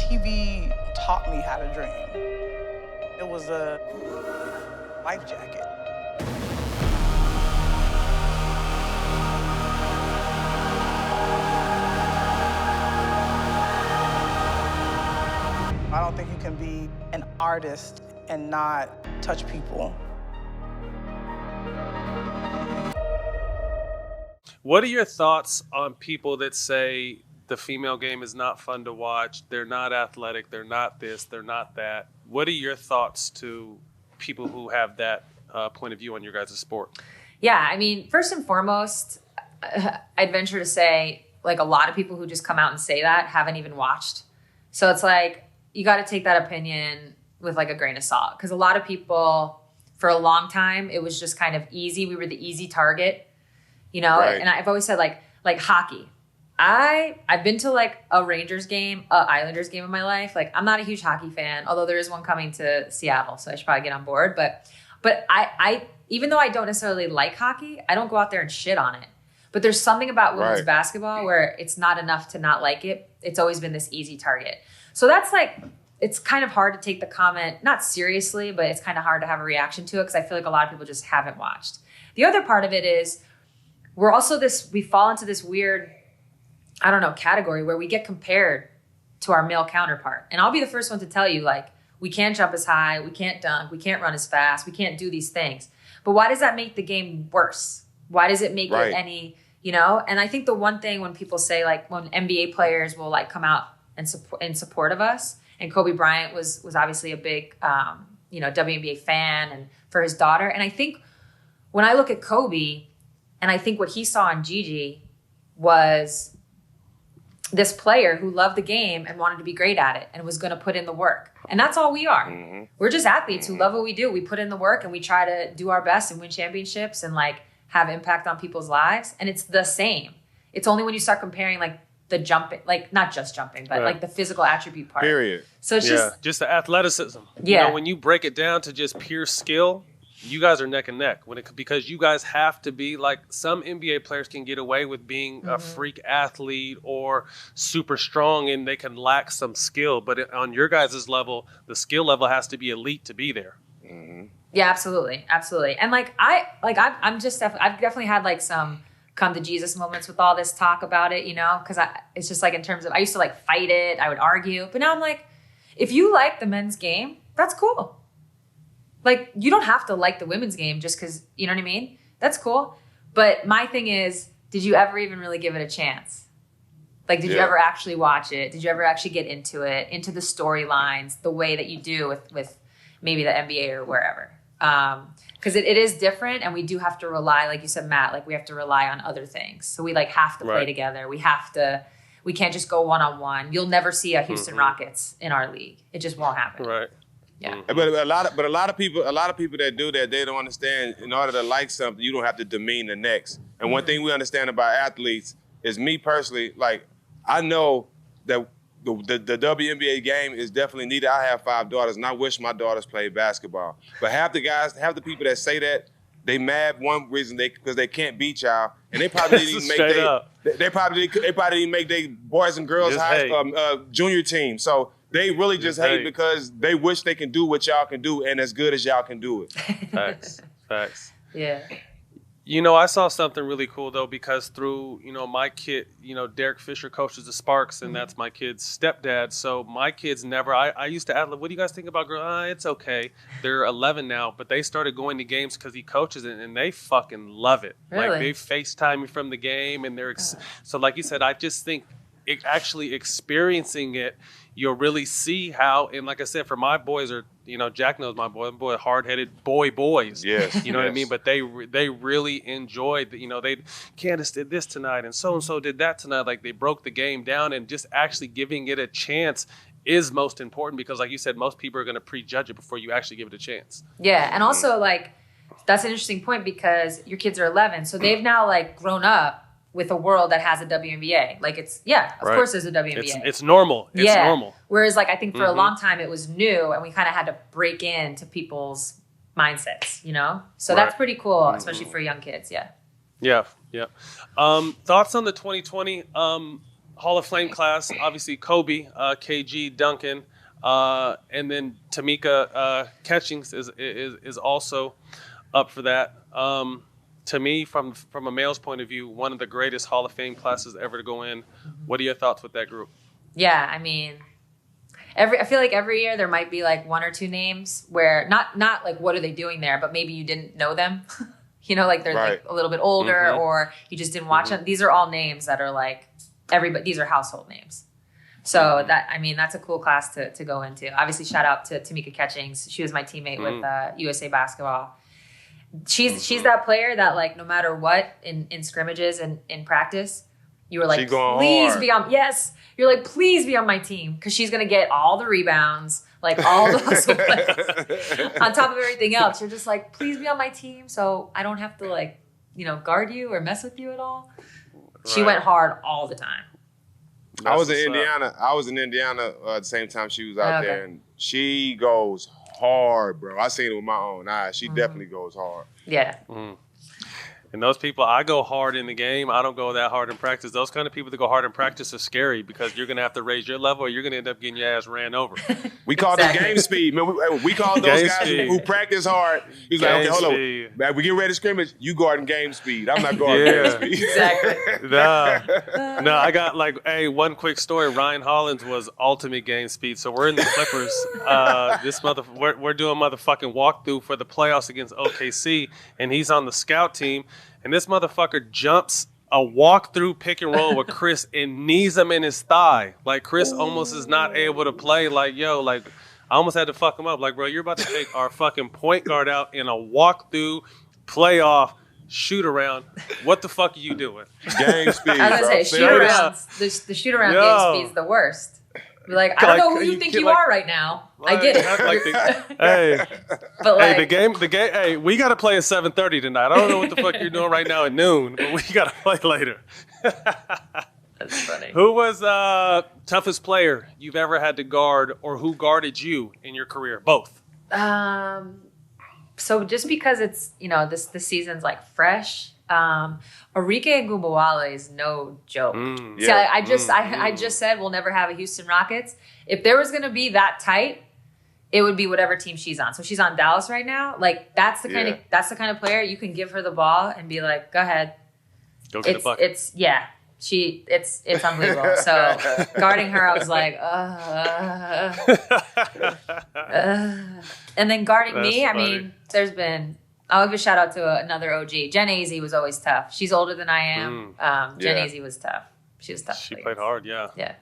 TV taught me how to dream. It was a life jacket. I don't think you can be an artist and not touch people. What are your thoughts on people that say the female game is not fun to watch, they're not athletic, they're not this, they're not that? What are your thoughts to people who have that point of view on your guys' sport? Yeah, I mean, first and foremost, I'd venture to say, like, a lot of people who just come out and say that haven't even watched. So it's like, you got to take that opinion with like a grain of salt. Because a lot of people, for a long time, it was just kind of easy. We were the easy target, you know? Right. And I've always said like hockey. I've been to like a Rangers game, a Islanders game in my life. Like, I'm not a huge hockey fan, although there is one coming to Seattle, so I should probably get on board. But I even though I don't necessarily like hockey, I don't go out there and shit on it. But there's something about women's basketball where it's not enough to not like it. It's always been this easy target. So that's like, it's kind of hard to take the comment, not seriously, but it's kind of hard to have a reaction to it because I feel like a lot of people just haven't watched. The other part of it is we fall into this weird, I don't know, category where we get compared to our male counterpart. And I'll be the first one to tell you, like, we can't jump as high, we can't dunk, we can't run as fast, we can't do these things. But why does that make the game worse? Why does it make it any, you know? And I think the one thing when people say, like, when NBA players will like come out and in support of us, and Kobe Bryant was obviously a big, WNBA fan and for his daughter. And I think when I look at Kobe and I think what he saw in Gigi was this player who loved the game and wanted to be great at it and was going to put in the work. And that's all we are. Mm-hmm. We're just athletes who love what we do. We put in the work and we try to do our best and win championships and like have impact on people's lives. And it's the same. It's only when you start comparing like the jumping, like not just jumping, but like the physical attribute part. Period. So it's just the athleticism. Yeah. You know, when you break it down to just pure skill, you guys are neck and neck because you guys have to be like, some NBA players can get away with being a freak athlete or super strong and they can lack some skill. But on your guys' level, the skill level has to be elite to be there. Mm-hmm. Yeah, absolutely. Absolutely. And I've definitely had like some come to Jesus moments with all this talk about it, you know, because it's just like in terms of, I used to like fight it, I would argue, but now I'm like, if you like the men's game, that's cool. Like, you don't have to like the women's game just because, you know what I mean? That's cool. But my thing is, did you ever even really give it a chance? Like, did you ever actually watch it? Did you ever actually get into it, into the storylines, the way that you do with maybe the NBA or wherever? Because it is different, and we do have to rely, like you said, Matt, like we have to rely on other things. So we like have to play together. We can't just go one-on-one. You'll never see a Houston Rockets in our league. It just won't happen. Right. Yeah. But a lot of people that do that, they don't understand. In order to like something, you don't have to demean the next. And one thing we understand about athletes is, me personally, like, I know that the WNBA game is definitely needed. I have 5 daughters, and I wish my daughters played basketball. But half the people that say that, they mad one reason because they can't beat y'all, and they probably didn't make their boys and girls junior team. So they really just hate because they wish they can do what y'all can do and as good as y'all can do it. Facts. Yeah. You know, I saw something really cool, though, because through, you know, my kid, you know, Derek Fisher coaches the Sparks, and that's my kid's stepdad. So my kids never, I used to ask, what do you guys think about girls? It's okay. They're 11 now, but they started going to games because he coaches it, and they fucking love it. Really? Like, they FaceTime me from the game, and they're, so like you said, I just think actually experiencing it, you'll really see how, and like I said, for my boys are, you know, Jack knows my boy, hard-headed boys. Yes. You know what I mean? But they really enjoyed, you know, Candace did this tonight and so did that tonight. Like, they broke the game down, and just actually giving it a chance is most important because, like you said, most people are going to prejudge it before you actually give it a chance. Yeah. And also, like, that's an interesting point because your kids are 11. So they've now, like, grown up with a world that has a WNBA. Like, it's, of course there's a WNBA. It's normal. It's normal. Whereas, like, I think for a long time it was new, and we kind of had to break into people's mindsets, you know? So that's pretty cool, especially for young kids, Yeah. Thoughts on the 2020 Hall of Fame class, obviously Kobe, KG, Duncan, and then Tamika Catchings is also up for that. To me, from a male's point of view, one of the greatest Hall of Fame classes ever to go in. What are your thoughts with that group? Yeah, I mean, I feel like every year there might be like one or two names where not like what are they doing there, but maybe you didn't know them. You know, like they're like a little bit older, or you just didn't watch them. These are all names that are like everybody. These are household names. So that's a cool class to go into. Obviously, shout out to Tamika Catchings. She was my teammate with USA Basketball. She's that player that like no matter what in scrimmages and in practice, you were like, please be on. Yes, you're like, please be on my team because she's gonna get all the rebounds, like all the hustle plays on top of everything else. You're just like, please be on my team so I don't have to like guard you or mess with you at all. Right. She went hard all the time. I was in Indiana at the same time she was out there, and she goes hard, bro. I seen it with my own eyes. She definitely goes hard. Yeah. And those people, I go hard in the game. I don't go that hard in practice. Those kind of people that go hard in practice are scary because you're going to have to raise your level or you're going to end up getting your ass ran over. We call this game speed. Man, we call those guys who practice hard. He's like, okay, hold on. Man, we get ready to scrimmage. You guarding game speed. I'm not guarding game speed. Exactly. No, I got one quick story. Ryan Hollins was ultimate game speed. So we're in the Clippers. We're doing motherfucking walkthrough for the playoffs against OKC, and he's on the scout team. And this motherfucker jumps a walk-through pick and roll with Chris and knees him in his thigh. Like, Chris almost is not able to play. Like, I almost had to fuck him up. Like, bro, you're about to take our fucking point guard out in a walk-through playoff shoot-around. What the fuck are you doing? Game speed, I was going to say, shoot-arounds. The shoot-around game speed is the worst. Like, I don't know who you think you are right now. I get it. The game. Hey, we got to play at 7:30 tonight. I don't know what the fuck you're doing right now at noon, but we got to play later. That's funny. Who was toughest player you've ever had to guard, or who guarded you in your career? Both. So just because it's this season's like fresh. Arike Agubawale is no joke. See, I just said we'll never have a Houston Rockets. If there was going to be that tight, it would be whatever team she's on. So she's on Dallas right now. Like that's the kind of player you can give her the ball and be like, go ahead. Go get the bucket. It's unbelievable. So guarding her, I was like, and then guarding me, funny. I mean, there's been. I'll give a shout out to another OG. Jen Azey was always tough. She's older than I am. Jen Azey was tough. She was tough. She played hard, yeah. Yeah.